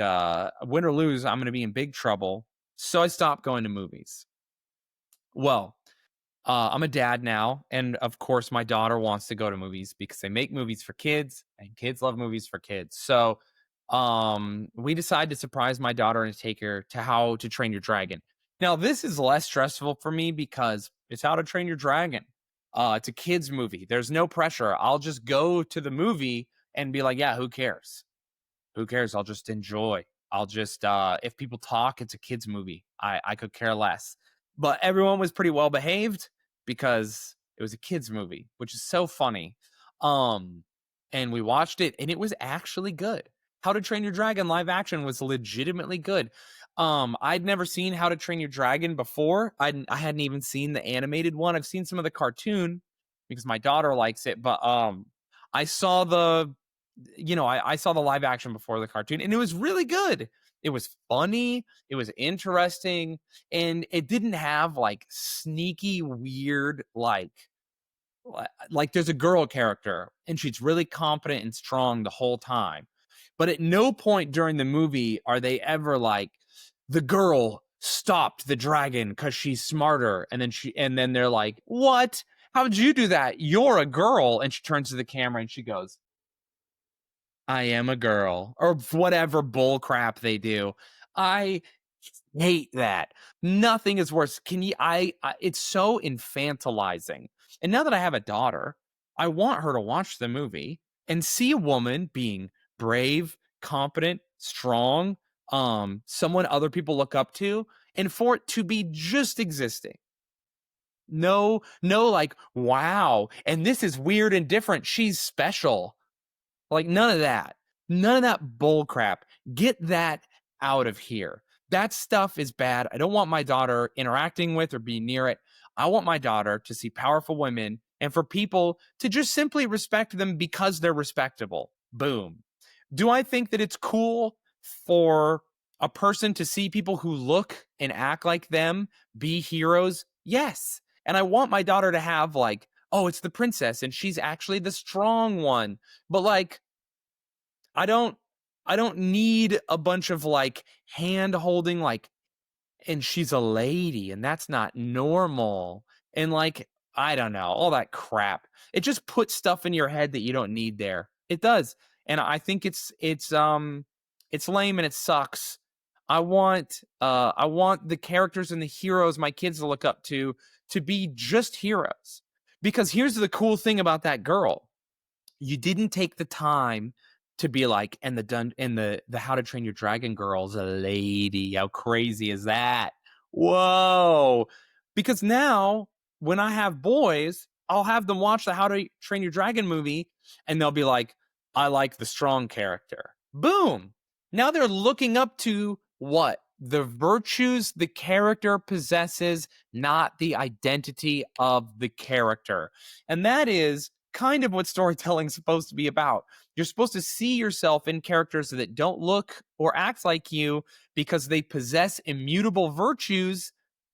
win or lose, I'm going to be in big trouble. So I stopped going to movies. Well, I'm a dad now, and of course, my daughter wants to go to movies because they make movies for kids, and kids love movies for kids. So, we decided to surprise my daughter and take her to How to Train Your Dragon. Now, this is less stressful for me because it's How to Train Your Dragon. It's a kids movie. There's no pressure. I'll just go to the movie and be like, yeah, who cares? Who cares? I'll just enjoy. I'll just if people talk, it's a kids movie. I could care less. But everyone was pretty well behaved because it was a kids movie, which is so funny. and we watched it, and it was actually good. How to Train Your Dragon live action was legitimately good. I'd never seen How to Train Your Dragon before. I hadn't even seen the animated one. I've seen some of the cartoon because my daughter likes it, but I saw the I saw the live action before the cartoon, and it was really good. It was funny, it was interesting, and it didn't have like sneaky weird like there's a girl character and she's really competent and strong the whole time. But at no point during the movie are they ever like the girl stopped the dragon cuz she's smarter, and then they're like, "What? How'd you do that? You're a girl." And she turns to the camera and she goes, "I am a girl," or whatever bull crap they do. I hate that. Nothing is worse. Can you it's so infantilizing. And now that I have a daughter, I want her to watch the movie and see a woman being brave, competent, strong, someone other people look up to, and for it to be just existing. No, like, wow, and this is weird and different. She's special. Like, none of that. None of that bull crap. Get that out of here. That stuff is bad. I don't want my daughter interacting with or being near it. I want my daughter to see powerful women and for people to just simply respect them because they're respectable. Boom. Do I think that it's cool for a person to see people who look and act like them be heroes? Yes. And I want my daughter to have, like, oh, it's the princess and she's actually the strong one. But like, I don't I don't need a bunch of like hand holding, like, and she's a lady and that's not normal. And like, I don't know, all that crap. It just puts stuff in your head that you don't need there. It does. And I think it's lame and it sucks. I want the characters and the heroes my kids to look up to be just heroes. Because here's the cool thing about that girl. You didn't take the time to be like, and the How to Train Your Dragon girl's a lady. How crazy is that? Whoa. Because now when I have boys, I'll have them watch the How to Train Your Dragon movie and they'll be like, I like the strong character. Boom. Now they're looking up to what? The virtues the character possesses, not the identity of the character. And that is kind of what storytelling is supposed to be about. You're supposed to see yourself in characters that don't look or act like you because they possess immutable virtues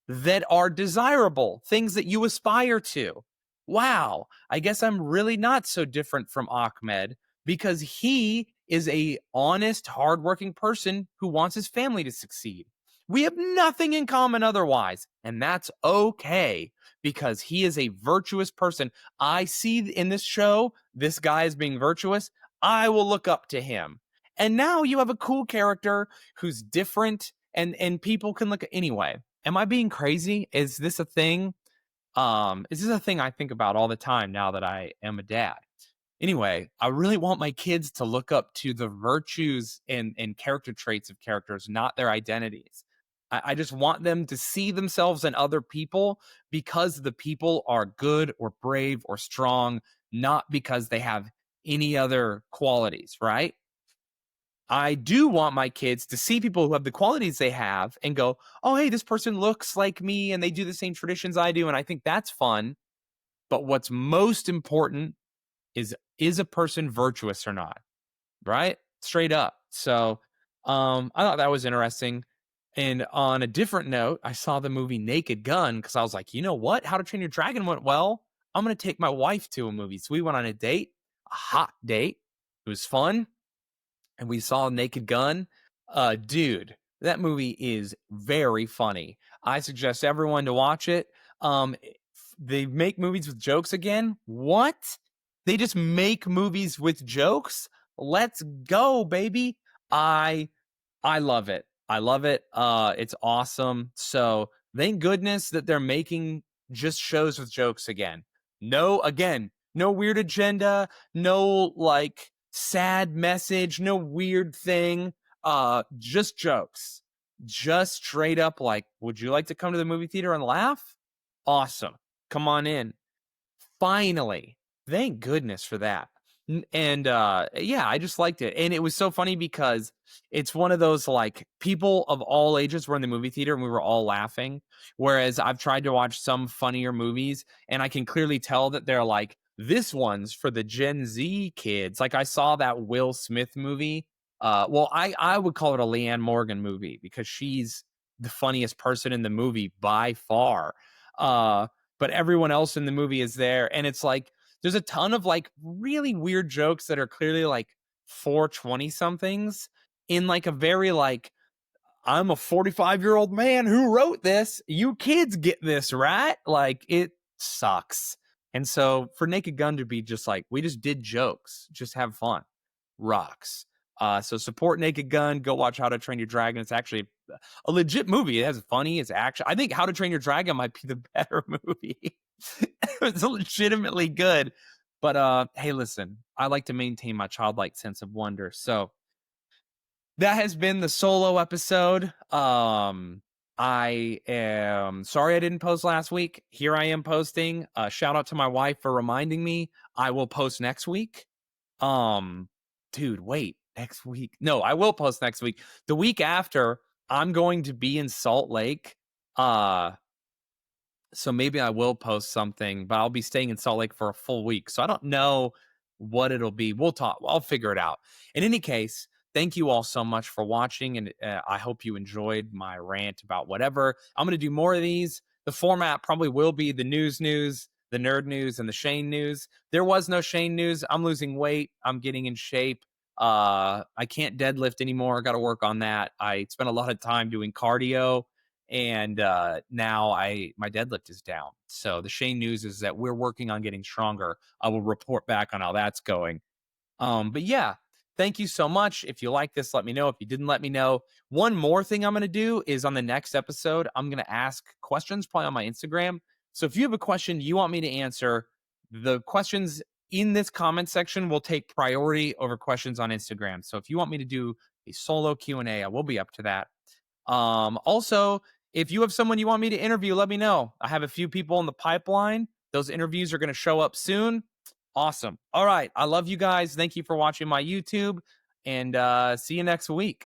that are desirable, things that you aspire to. Wow, I guess I'm really not so different from Ahmed because he is a honest, hardworking person who wants his family to succeed. We have nothing in common otherwise, and that's okay because he is a virtuous person. I see in this show this guy is being virtuous. I will look up to him. And now you have a cool character who's different and people can look at anyway. Am I being crazy? Is this a thing? Is this a thing I think about all the time now that I am a dad? Anyway, I really want my kids to look up to the virtues and character traits of characters, not their identities. I just want them to see themselves in other people because the people are good or brave or strong, not because they have any other qualities, right? I do want my kids to see people who have the qualities they have and go, oh, hey, this person looks like me and they do the same traditions I do. And I think that's fun. But what's most important is a person virtuous or not? Right? Straight up. So I thought that was interesting. And on a different note, I saw the movie Naked Gun because I was like, you know what? How to Train Your Dragon went well. I'm going to take my wife to a movie. So we went on a date, a hot date. It was fun. And we saw Naked Gun. Dude, that movie is very funny. I suggest everyone to watch it. They make movies with jokes again. What? They just make movies with jokes? Let's go, baby. I I love it. I love it. It's awesome. So thank goodness that they're making just shows with jokes again. No weird agenda, no like sad message, no weird thing. Just jokes. Just straight up like, would you like to come to the movie theater and laugh? Awesome. Come on in. Finally. Thank goodness for that. And yeah, I just liked it. And it was so funny because it's one of those like people of all ages were in the movie theater and we were all laughing. Whereas I've tried to watch some funnier movies and I can clearly tell that they're like, this one's for the Gen Z kids. Like I saw that Will Smith movie. Well, I would call it a Leanne Morgan movie because she's the funniest person in the movie by far. But everyone else in the movie is there. And it's like, there's a ton of like really weird jokes that are clearly like 420 somethings in like a very like, I'm a 45-year-old man who wrote this. You kids get this, right? Like it sucks. And so for Naked Gun to be just like, we just did jokes, just have fun, rocks. So support Naked Gun. Go watch How to Train Your Dragon. It's actually a legit movie. It has funny. It's action. I think How to Train Your Dragon might be the better movie. It's legitimately good. But hey, listen, I like to maintain my childlike sense of wonder. So that has been the solo episode. I am sorry I didn't post last week. Here I am posting. Shout out to my wife for reminding me. I will post next week. Dude, wait, next week? No, I will post next week. The week after, I'm going to be in Salt Lake. So maybe I will post something, but I'll be staying in Salt Lake for a full week. So I don't know what it'll be. We'll talk. I'll figure it out. In any case, thank you all so much for watching. And I hope you enjoyed my rant about whatever. I'm going to do more of these. The format probably will be the news, the nerd news, and the Shayne news. There was no Shayne news. I'm losing weight. I'm getting in shape. I can't deadlift anymore. Got to work on that. I spent a lot of time doing cardio and now my deadlift is down. So the Shayne news is that we're working on getting stronger. I will report back on how that's going. But yeah, thank you so much. If you like this, let me know. If you didn't, let me know. One more thing I'm going to do is on the next episode, I'm going to ask questions probably on my Instagram. So if you have a question you want me to answer, the questions in this comment section will take priority over questions on Instagram. So if you want me to do a solo Q&A, I will be up to that. Also, if you have someone you want me to interview, let me know. I have a few people in the pipeline. Those interviews are going to show up soon. Awesome. All right. I love you guys. Thank you for watching my YouTube and see you next week.